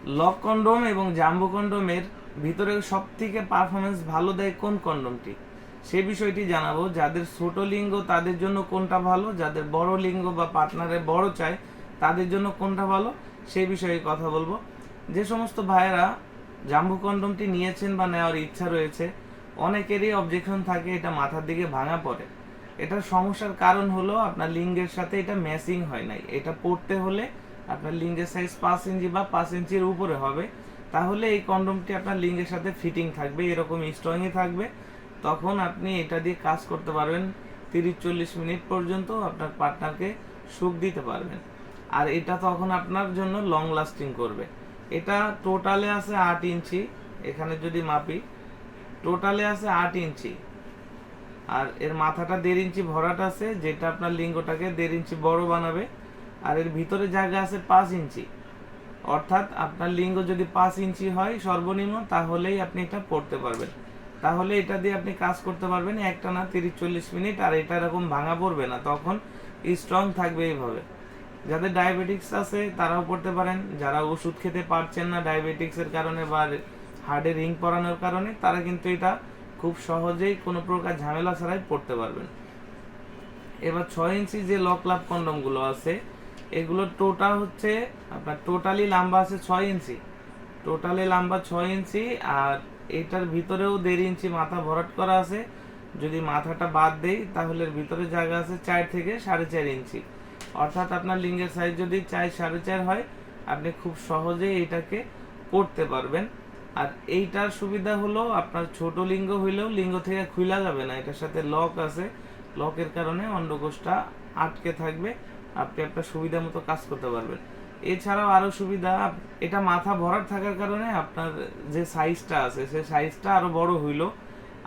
Lock condom এবং jumbo কন্ডোমের ভিতরে সবথেকে পারফরমেন্স ভালো দেয় কোন কন্ডোমটি, সে বিষয়টি জানাবো। যাদের ছোট লিঙ্গ তাদের জন্য কোনটা ভালো, যাদের বড় লিঙ্গ বা পার্টনারে বড় চায় তাদের জন্য কোনটা ভালো সেই বিষয়ে কথা বলবো। যে সমস্ত ভাইয়েরা জাম্বো কন্ডোমটি নিয়েছেন বা নেওয়ার ইচ্ছা রয়েছে, অনেকেরই অবজেকশন থাকে এটা মাথার দিকে ভাঙা পড়ে। এটার সমস্যার কারণ হলো আপনার লিঙ্গের সাথে এটা ম্যাচিং হয় নাই। এটা পড়তে হলে আপনার লিঙ্গের সাইজ 5 ইঞ্চি বা 5 ইঞ্চির উপরে হবে, তাহলে এই কন্ডোমটি আপনার লিঙ্গের সাথে ফিটিং থাকবে, এরকম স্ট্রংই থাকবে। তখন আপনি এটা দিয়ে কাজ করতে পারবেন 30-40 মিনিট পর্যন্ত, আপনার পার্টনারকে সুখ দিতে পারবেন। আর এটা তখন আপনার জন্য লং লাস্টিং করবে। এটা টোটালে আছে 8 ইঞ্চি, এখানে যদি মাপি টোটালে আছে 8 ইঞ্চি, আর এর মাথাটা 1.5 ইঞ্চি ভরাট আছে, যেটা আপনার লিঙ্গটাকে 1.5 ইঞ্চি বড় বানাবে। আর এর ভিতরে জায়গা আছে 5 ইঞ্চি, অর্থাৎ আপনার লিঙ্গ যদি 5 ইঞ্চি হয় সর্বনিম্ন, তাহলেই আপনি এটা পড়তে পারবেন। তাহলে এটা দিয়ে আপনি কাজ করতে পারবেন একটানা 30-40 মিনিট, আর এটা এরকম ভাঙা পড়বে না, তখন স্ট্রং থাকবে এইভাবে। যাদের ডায়াবেটিক্স আছে তারাও পড়তে পারেন, যারা ওষুধ খেতে পারছেন না ডায়াবেটিক্সের কারণে বা হার্টে রিং পরানোর কারণে, তারা কিন্তু এটা খুব সহজেই কোনো প্রকার ঝামেলা ছাড়াই পড়তে পারবেন। এবার 6 ইঞ্চি যে লক লাভ কন্ডমগুলো আছে, এগুলোর টোটাল হচ্ছে আপনার টোটালি লম্বা আছে 6 ইঞ্চি, টোটালি লম্বা 6 ইঞ্চি, আর এটার ভিতরেও 1.5 ইঞ্চি মাথা ভরাট করা আছে। যদি মাথাটা বাদ দেই তাহলে এর ভিতরে জায়গা আছে 4 থেকে 4.5 ইঞ্চি, অর্থাৎ আপনার লিঙ্গের সাইজ যদি 4-4.5 হয়, আপনি খুব সহজেই এটাকে পড়তে পারবেন। আর এইটার সুবিধা হলো আপনার ছোট লিঙ্গ হইলেও লিঙ্গ থেকে খুলা যাবে না, এটার সাথে লক আছে, লকের কারণে অন্ডকোষটা আটকে থাকবে, আপনি আপনার সুবিধা মতো কাজ করতে পারবেন। এছাড়াও আরো সুবিধা, এটা মাথা ভরাট থাকার কারণে আপনার যে সাইজটা আছে সে সাইজটা আরো বড় হইলো।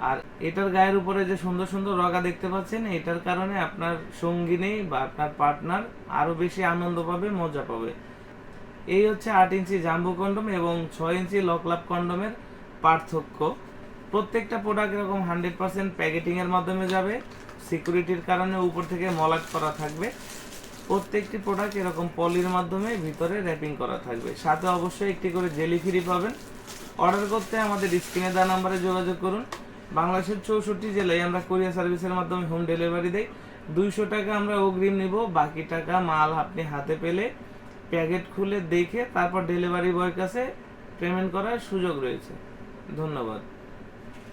আর এটার গায়ের উপরে যে সুন্দর সুন্দর রগা দেখতে পাচ্ছেন, এটার কারণে আপনার সঙ্গিনী বা আপনার পার্টনার আরো বেশি আনন্দ পাবে, মজা পাবে। এই হচ্ছে 8 ইঞ্চি জাম্বো কন্ডোম এবং 6 ইঞ্চি লক লাভ কন্ডোমের পার্থক্য। প্রত্যেকটা প্রোডাক্ট এরকম 100% প্যাকেটিং এর মাধ্যমে যাবে, সিকিউরিটির কারণে উপর থেকে মলাট করা থাকবে। প্রত্যেকটি প্রোডাক্ট এরকম পলির মাধ্যমে ভিতরে র্যাপিং করা থাকবে, সাথে অবশ্যই একটি করে জেলি ফ্রি পাবেন। অর্ডার করতে আমাদের স্ক্রিনে দেওয়া নাম্বারে যোগাযোগ করুন। বাংলাদেশের 64 জেলায় আমরা কুরিয়ার সার্ভিসের মাধ্যমে হোম ডেলিভারি দেই। 200 টাকা আমরা অগ্রিম নিব, বাকি টাকা মাল আপনি হাতে পেলে প্যাকেট খুলে দেখে তারপর ডেলিভারি বয়ের কাছে পেমেন্ট করার সুযোগ রয়েছে। ধন্যবাদ।